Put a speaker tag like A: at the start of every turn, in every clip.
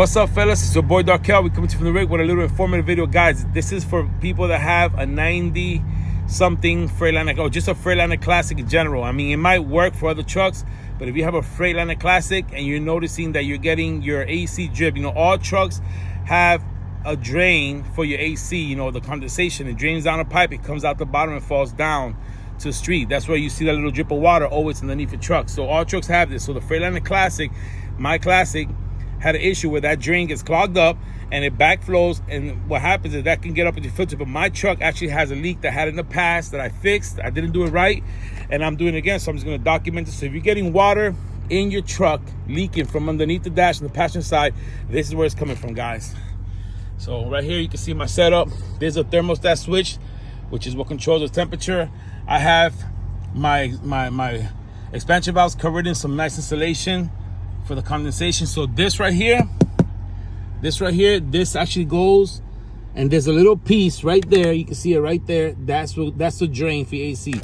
A: What's up, fellas? It's your boy Darkel. We coming to you from the rig with a little informative video. Guys, this is for people that have a 90 something Freightliner, or just a Freightliner Classic in general. I mean, it might work for other trucks, but if you have a Freightliner Classic and you're noticing that you're getting your AC drip, you know, all trucks have a drain for your AC, you know, the condensation. It drains down a pipe, it comes out the bottom and falls down to the street. That's where you see that little drip of water always underneath your truck. So all trucks have this. So the Freightliner Classic, my Classic, had an issue where that drain gets clogged up and it backflows, and what happens is that can get up in your filter. But my truck actually has a leak that I had in the past that I fixed. I didn't do it right, and I'm doing it again, so I'm just going to document it. So if you're getting water in your truck leaking from underneath the dash on the passenger side, this is where it's coming from, guys. So right here you can see my setup. There's a thermostat switch, which is what controls the temperature. I have my expansion valves covered in some nice insulation for the condensation. So this right here, this actually goes, and there's a little piece right there. You can see it right there. That's the drain for your AC.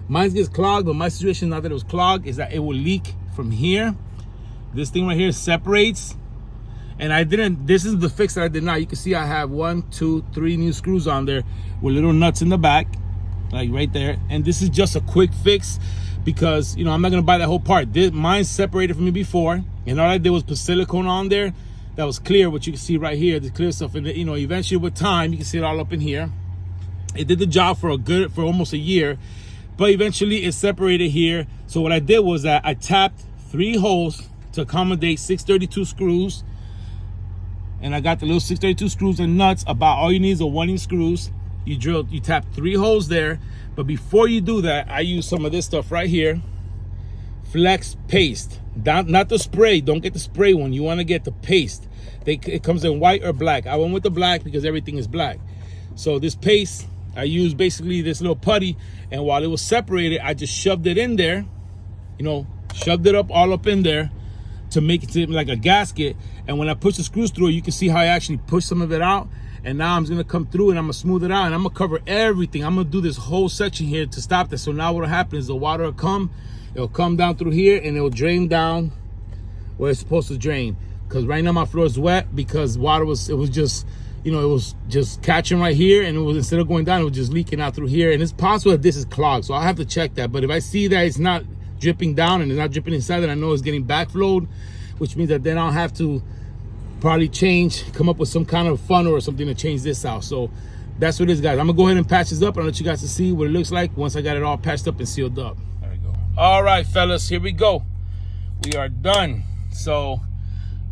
A: Mine gets clogged, but my situation, not that it was clogged, is that it will leak from here. This thing right here separates, and this is the fix that I did now. You can see I have 1, 2, 3 new screws on there with little nuts in the back, like right there. And this is just a quick fix because, you know, I'm not gonna buy that whole part. Mine's separated from me before, and all I did was put silicone on there that was clear, what you can see right here, the clear stuff. And you know, eventually with time, you can see it all up in here. It did the job for almost a year, but eventually it separated here. So what I did was that I tapped 3 holes to accommodate 632 screws, and I got the little 632 screws and nuts. About all you need is a 1-inch screws. You tap 3 holes there. But before you do that, I use some of this stuff right here, flex paste. Not the spray. Don't get the spray one. You want to get the paste. It comes in white or black. I went with the black because everything is black. So this paste, I used basically this little putty, and while it was separated, I just shoved it in there, you know, shoved it all up in there to make it like a gasket. And when I push the screws through, you can see how I actually push some of it out. And now I'm just gonna come through and I'm gonna smooth it out, and I'm gonna cover everything. I'm gonna do this whole section here to stop this. So now what'll happen is the water it'll come down through here, and it'll drain down where it's supposed to drain. Because right now my floor is wet because it was just catching right here, and instead of going down, it was just leaking out through here. And it's possible that this is clogged, so I'll have to check that. But if I see that it's not dripping down and it's not dripping inside, then I know it's getting backflowed, which means that then I'll have to probably come up with some kind of funnel or something to change this out. So that's what it is, guys. I'm gonna go ahead and patch this up and I'll let you guys to see what it looks like once I got it all patched up and sealed up. There we go. All right, fellas, here we go. We are done. So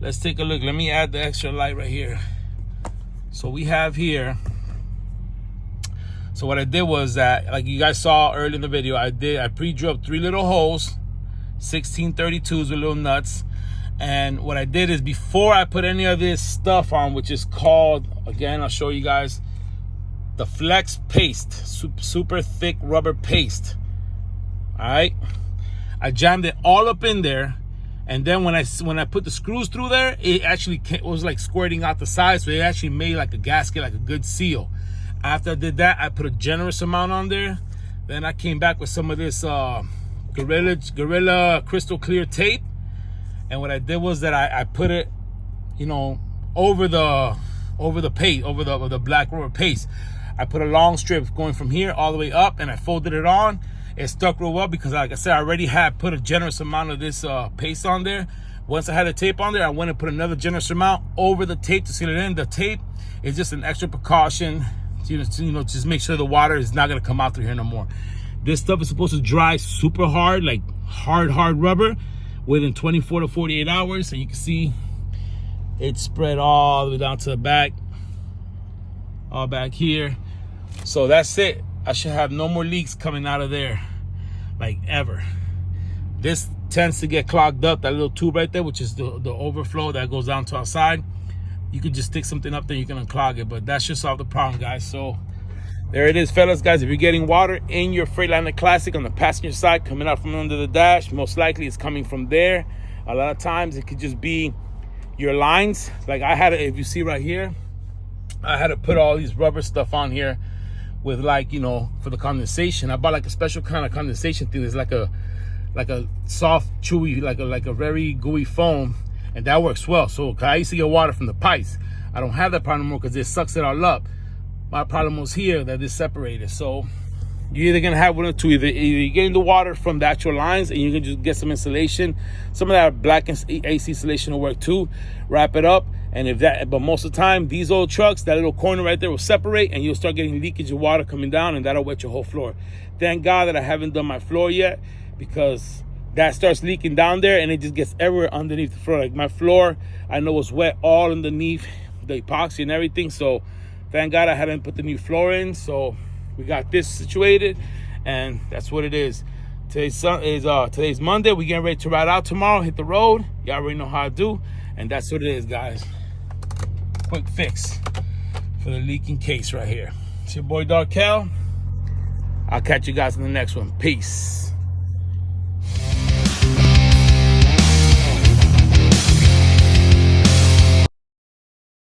A: let's take a look. Let me add the extra light right here. So we have here, so what I did was that, like you guys saw earlier in the video, I pre-drilled 3 little holes, 1632s with little nuts. And what I did is, before I put any of this stuff on, which is called, again, I'll show you guys, the flex paste, super thick rubber paste. All right, I jammed it all up in there, and then when I put the screws through there, it was like squirting out the sides, so it actually made like a gasket, like a good seal. After I did that, I put a generous amount on there. Then I came back with some of this Gorilla crystal clear tape. And what I did was that I put it, you know, over the paste, over the black rubber paste. I put a long strip going from here all the way up, and I folded it on. It stuck real well because, like I said, I already had put a generous amount of this paste on there. Once I had the tape on there, I went and put another generous amount over the tape to seal it in. The tape is just an extra precaution, just make sure the water is not gonna come out through here no more. This stuff is supposed to dry super hard, like hard rubber, within 24 to 48 hours. And you can see it spread all the way down to the back, all back here. So that's it. I should have no more leaks coming out of there, like ever. This tends to get clogged up, that little tube right there, which is the overflow that goes down to outside. You could just stick something up there, you can unclog it, but that should solve the problem, guys. So there it is, fellas, guys. If you're getting water in your Freightliner Classic on the passenger side coming out from under the dash, most likely it's coming from there. A lot of times it could just be your lines. Like I had, if you see right here, I had to put all these rubber stuff on here with, like, you know, for the condensation. I bought like a special kind of condensation thing. It's like a soft, chewy, like a very gooey foam. and that works well. So I used to get water from the pipes. I don't have that problem anymore because it sucks it all up. My problem was here that it's separated. So you're either gonna have one or two. Either you're getting the water from the actual lines and you can just get some insulation. Some of that black AC insulation will work too. Wrap it up, and if that, but most of the time, these old trucks, that little corner right there will separate, and you'll start getting leakage of water coming down, and that'll wet your whole floor. Thank God that I haven't done my floor yet, because that starts leaking down there, and it just gets everywhere underneath the floor. Like my floor, I know it's wet all underneath the epoxy and everything. So thank God I hadn't put the new floor in. So we got this situated, and that's what it is. Today's Monday. We're getting ready to ride out tomorrow, hit the road. Y'all already know how I do, and that's what it is, guys. Quick fix for the leaking case right here. It's your boy Darkel. I'll catch you guys in the next one. Peace.